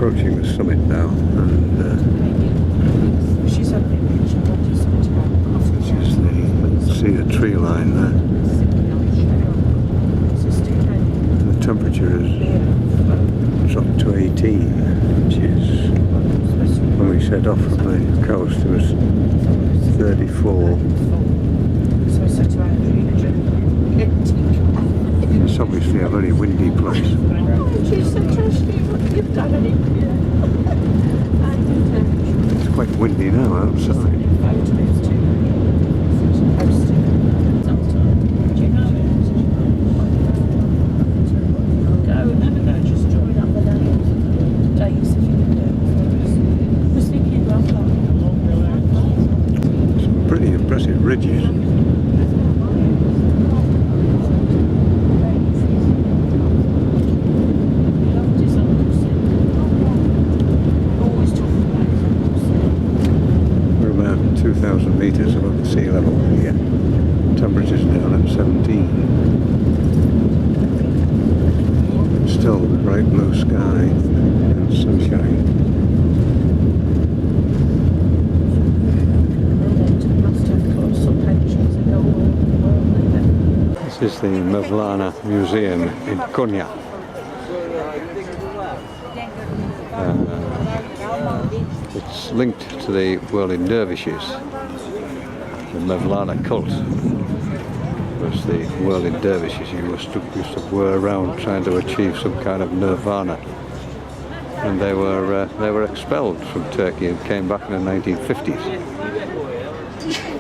approaching the summit now, and this is the cedar tree line there. The temperature has dropped to 18, which is, when we set off from the coast, it was 34. It's obviously a very windy place. It's quite windy now outside. Some pretty impressive ridges. We're about 2,000 metres above the sea level here. Temperature's down at 17. Still bright blue sky and sunshine. This is the Mevlana Museum in Konya. It's linked to the Whirling Dervishes. The Mevlana cult was the Whirling Dervishes who used to whirl around trying to achieve some kind of nirvana. And they were expelled from Turkey and came back in the 1950s.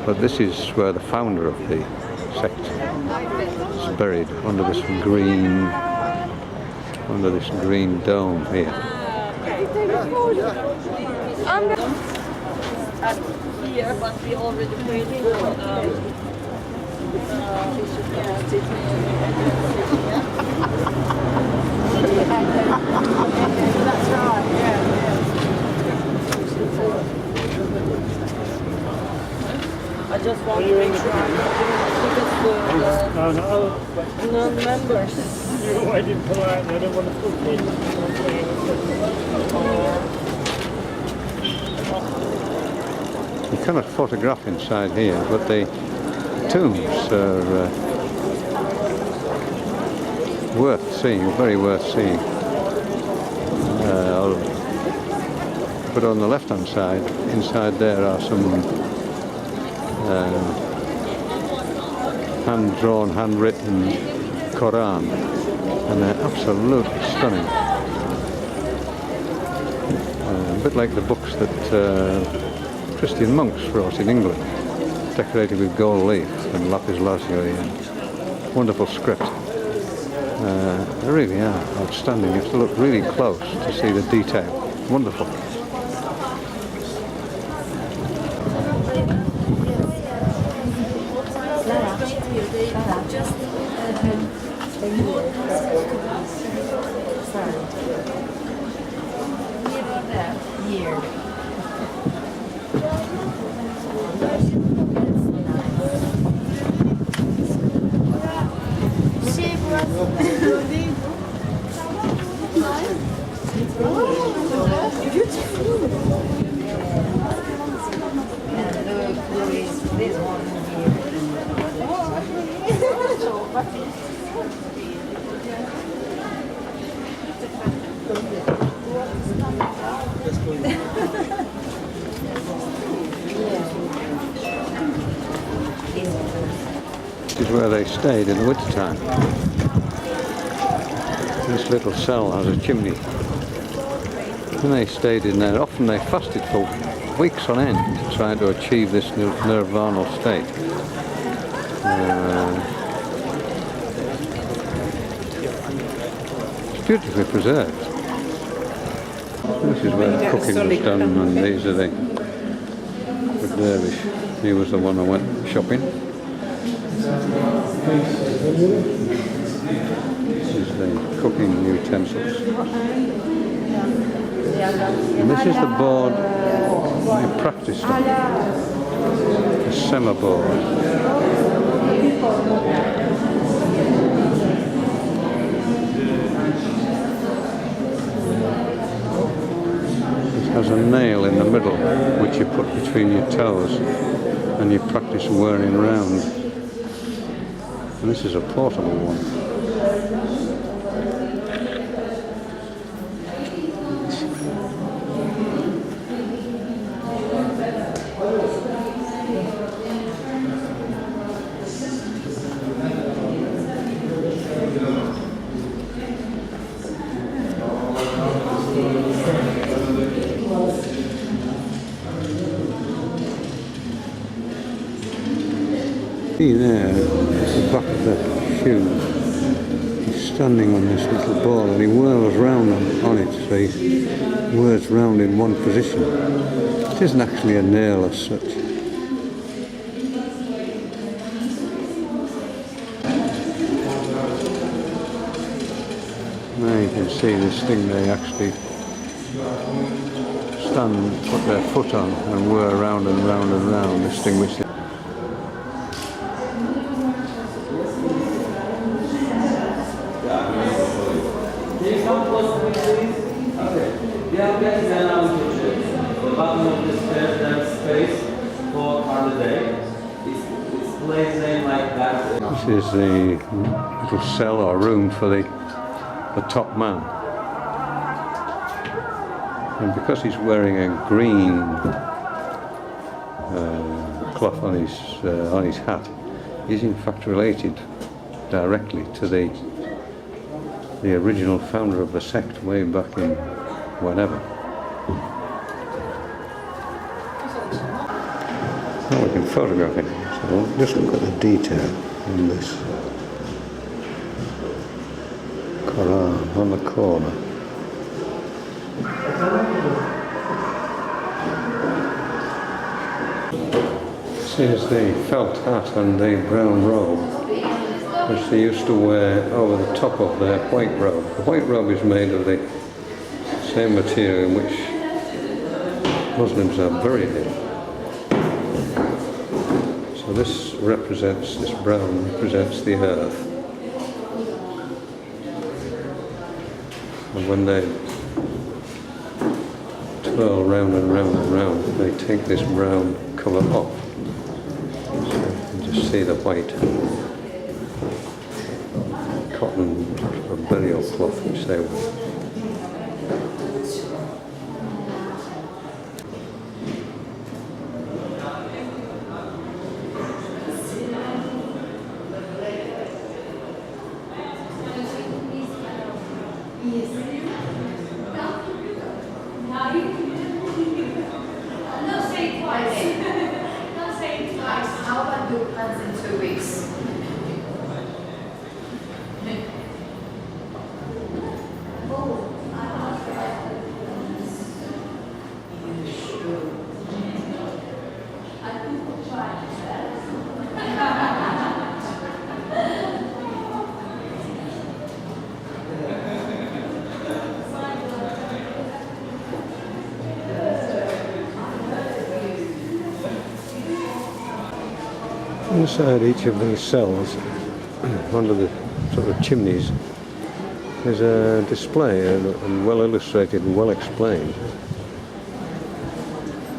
But this is where the founder of the sect is buried under this green dome here. Here, but we already paid for that's right, yeah. I just want to make sure I'm not because the non-members. You're waiting politely, I don't want to put in. You cannot photograph inside here, but the tombs are worth seeing, very worth seeing. But on the left-hand side, inside there are some hand-drawn, handwritten Quran, and they're absolutely stunning. A bit like the books that Christian monks wrote in England, decorated with gold leaf and lapis lazuli and wonderful script. They really are outstanding. You have to look really close to see the detail. Wonderful. This is where they stayed in the winter time. This little cell has a chimney. And they stayed in there. Often they fasted for weeks on end trying to achieve this nirvanal state. It's beautifully preserved. This is where the cooking was done, and these are the dervish. He was the one who went shopping. This is the cooking utensils. And this is the board you practiced on, the sema board. has a nail in the middle which you put between your toes and you practice whirling around. And this is a portable one. See there, the back of the shoe. He's standing on this little ball and he whirls round on it, so he whirls round in one position. It isn't actually a nail as such. Now you can see this thing they actually stand, put their foot on and whirl round and round and round, this thing which The bottom of the stairs, there's space for the day. It's placed in like that. This is the little cell or room for the top man. And because he's wearing a green cloth on his hat, he's in fact related directly to the original founder of the sect way back in whenever. Now we can photograph it. So just look at the detail in this Quran on the corner. This is the felt hat and the brown robe which they used to wear over the top of their white robe. The white robe is made of the same material in which Muslims are buried in. So this brown represents the earth. And when they twirl round and round and round, they take this brown cover off. So you can just see the white cotton or burial cloth which they wear. How about do plans in 2 weeks? Inside each of these cells, under the sort of chimneys, there's a display and well illustrated and well explained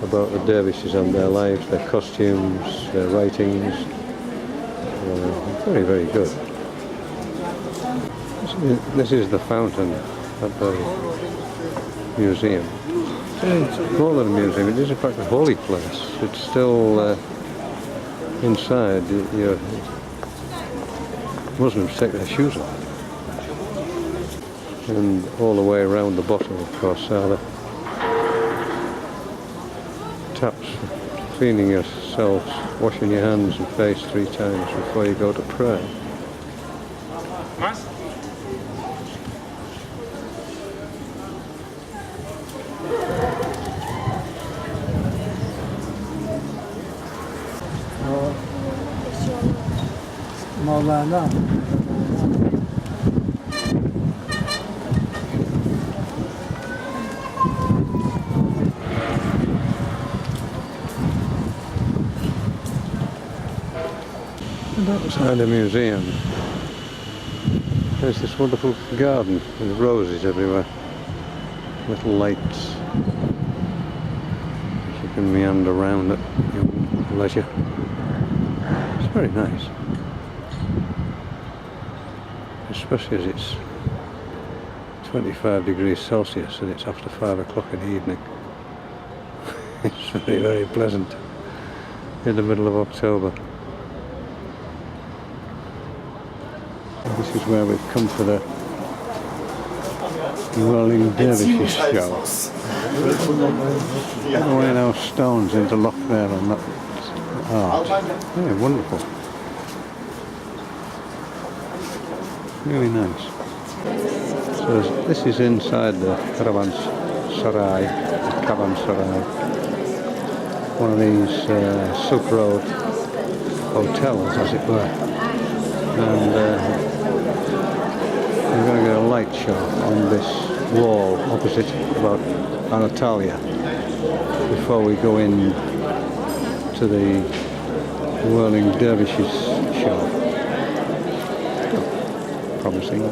about the dervishes and their lives, their costumes, their writings. Very, very good. This is the fountain at the museum. It's more than a museum, it is in fact a holy place. It's still inside. Muslims take their shoes off. And all the way around the bottom, of course, are the taps for cleaning yourselves, washing your hands and face 3 times before you go to pray. Mevlana. And outside the museum, there's this wonderful garden with roses everywhere, little lights. can meander around at your leisure. It's very nice, especially as it's 25 degrees Celsius and it's after 5 o'clock in the evening. It's very, very pleasant in the middle of October. This is where we've come for the Whirling Dervishes show. Look away those stones interlocked there on that art. Yeah, wonderful. Really nice. So this is inside the Caravanserai, one of these Silk Road hotels, as it were. And we're going to get a light show on this wall opposite about Anatolia before we go in to the Whirling Dervishes show. Promising.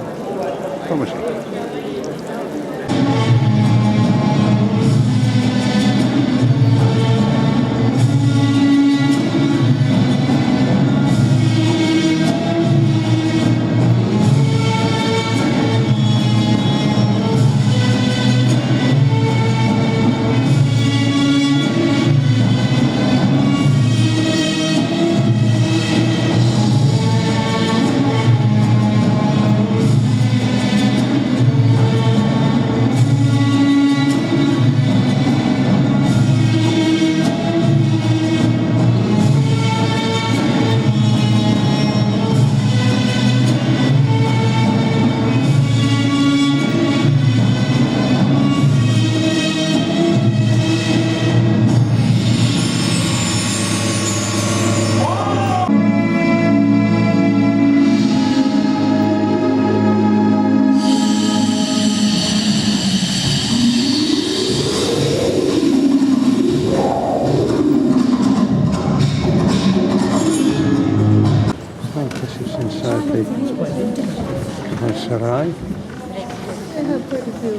Sarai. They have quite a few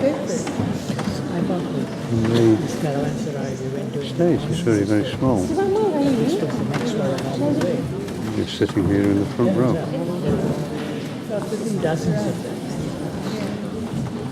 papers. And the stage is very, very small. You're sitting here in the front row. Dozens of them.